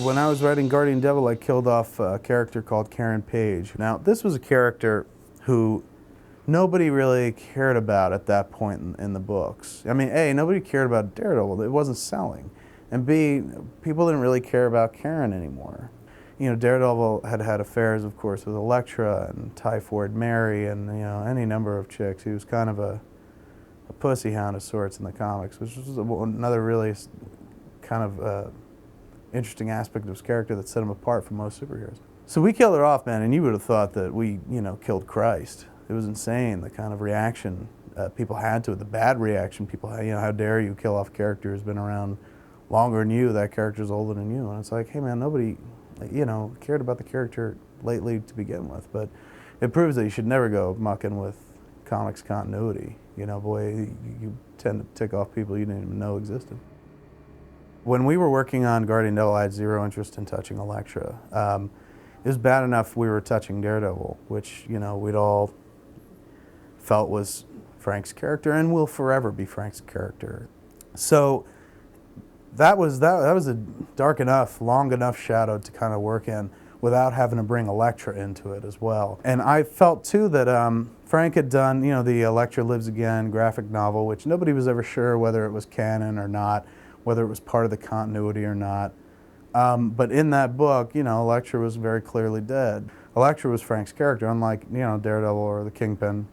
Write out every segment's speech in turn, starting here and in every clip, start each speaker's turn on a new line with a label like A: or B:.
A: When I was writing Guardian Devil, I killed off a character called Karen Page. Now, this was a character who nobody really cared about at that point in the books. I mean, A, nobody cared about Daredevil. It wasn't selling. And B, people didn't really care about Karen anymore. You know, Daredevil had had affairs, of course, with Elektra and Typhoid Mary and, you know, any number of chicks. He was kind of a pussy hound of sorts in the comics, which was another really kind of interesting aspect of his character that set him apart from most superheroes. So we killed her off, man, and you would have thought that we, you know, killed Christ. It was insane, the kind of reaction people had to it, the bad reaction people had. You know, how dare you kill off a character who's been around longer than you, that character's older than you. And it's like, hey man, nobody, you know, cared about the character lately to begin with. But it proves that you should never go mucking with comics continuity. You know, boy, you tend to tick off people you didn't even know existed. When we were working on Guardian Devil, I had zero interest in touching Elektra. It was bad enough we were touching Daredevil, which, you know, we'd all felt was Frank's character and will forever be Frank's character. So that was a dark enough, long enough shadow to kind of work in without having to bring Elektra into it as well. And I felt too that Frank had done, you know, the Elektra Lives Again graphic novel, which nobody was ever sure whether it was canon or not, whether it was part of the continuity or not. But in that book, you know, Elektra was very clearly dead. Elektra was Frank's character, unlike, you know, Daredevil or the Kingpin,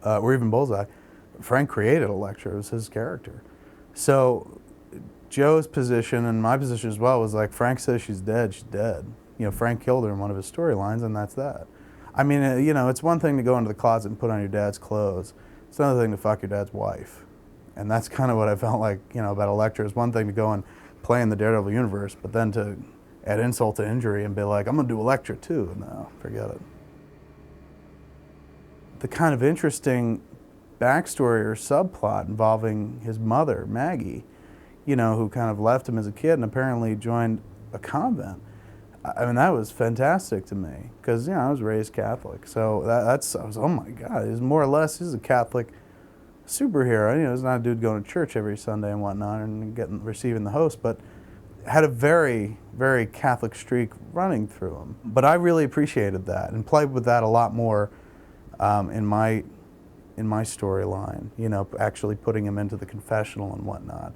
A: or even Bullseye. Frank created Elektra, it was his character. So Joe's position and my position as well was like, Frank says she's dead, she's dead. You know, Frank killed her in one of his storylines, and that's that. I mean, you know, it's one thing to go into the closet and put on your dad's clothes. It's another thing to fuck your dad's wife. And that's kind of what I felt like, you know, about Elektra. It's one thing to go and play in the Daredevil universe, but then to add insult to injury and be like, I'm gonna do Elektra too. No, forget it. The kind of interesting backstory or subplot involving his mother, Maggie, you know, who kind of left him as a kid and apparently joined a convent. I mean, that was fantastic to me because, you know, I was raised Catholic. So I was, oh my God, he's more or less, he's a Catholic superhero. You know, he's not a dude going to church every Sunday and whatnot and receiving the host, but had a very, very Catholic streak running through him. But I really appreciated that and played with that a lot more in my storyline, you know, actually putting him into the confessional and whatnot.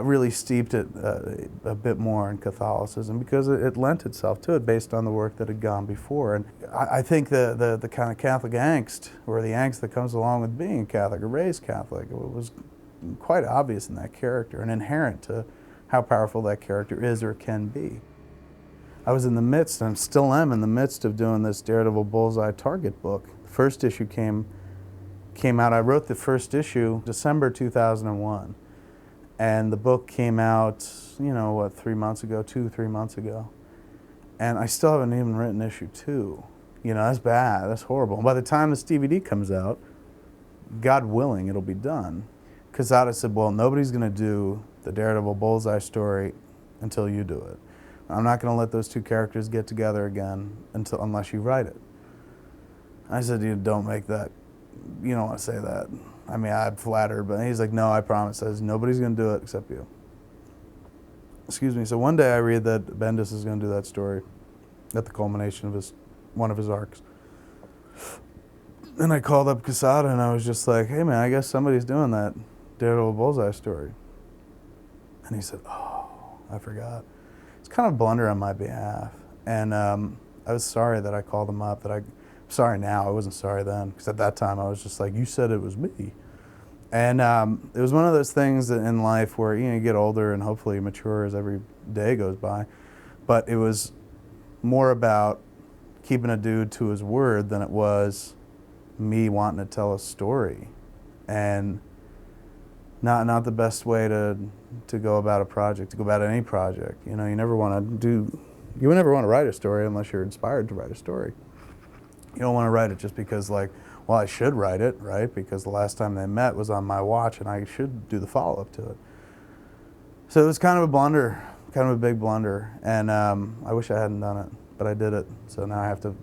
A: Really steeped it a bit more in Catholicism because it lent itself to it based on the work that had gone before. And I think the kind of Catholic angst, or the angst that comes along with being Catholic or raised Catholic, it was quite obvious in that character and inherent to how powerful that character is or can be. I was in the midst, and still am in the midst of doing this Daredevil Bullseye Target book. The first issue came out, I wrote the first issue December 2001. And the book came out, you know, what, 3 months ago, 3 months ago. And I still haven't even written issue 2. You know, that's bad, that's horrible. And by the time this DVD comes out, God willing, it'll be done. Quesada said, well, nobody's gonna do the Daredevil Bullseye story until you do it. I'm not gonna let those two characters get together again unless you write it. I said, you don't make that, you don't wanna say that. I mean, I'm flattered, but he's like, no, I promise. Says nobody's going to do it except you. Excuse me. So one day I read that Bendis is going to do that story at the culmination of one of his arcs. And I called up Quesada and I was just like, hey man, I guess somebody's doing that Daredevil Bullseye story. And he said, oh, I forgot. It's kind of a blunder on my behalf. And I was sorry that I called him up, sorry now, I wasn't sorry then, because at that time I was just like, you said it was me. And it was one of those things that in life where, you know, you get older and hopefully you mature as every day goes by, but it was more about keeping a dude to his word than it was me wanting to tell a story. And not the best way to go about a project, to go about any project. You know, you never want to write a story unless you're inspired to write a story. You don't want to write it just because, like, well, I should write it, right? Because the last time they met was on my watch and I should do the follow-up to it. So it was kind of a blunder, kind of a big blunder. And I wish I hadn't done it, but I did it. So now I have to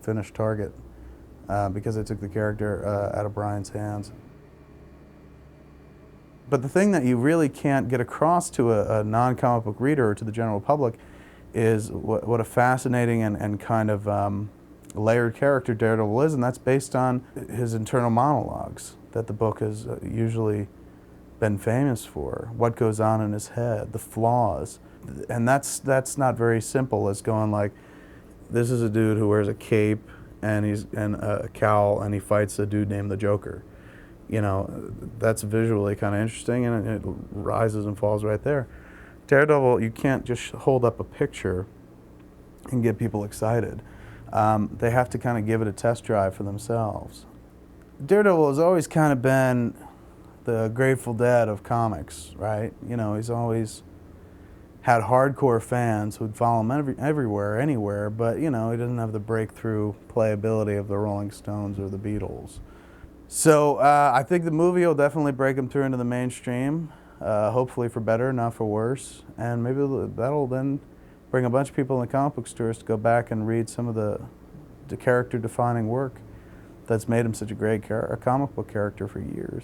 A: finish Target because I took the character out of Brian's hands. But the thing that you really can't get across to a non-comic book reader or to the general public is what a fascinating and kind of layered character Daredevil is, and that's based on his internal monologues that the book has usually been famous for. What goes on in his head, the flaws. And that's not very simple as going like, this is a dude who wears a cape and a cowl and he fights a dude named the Joker. You know, that's visually kind of interesting, and it rises and falls right there. Daredevil, you can't just hold up a picture and get people excited. They have to kind of give it a test drive for themselves. Daredevil has always kind of been the Grateful Dead of comics, right? You know, he's always had hardcore fans who'd follow him everywhere, anywhere, but you know, he doesn't have the breakthrough playability of the Rolling Stones or the Beatles. So I think the movie will definitely break him through into the mainstream, hopefully for better, not for worse, and maybe that'll then bring a bunch of people in the comic book stores to go back and read some of the character-defining work that's made him such a great comic book character for years.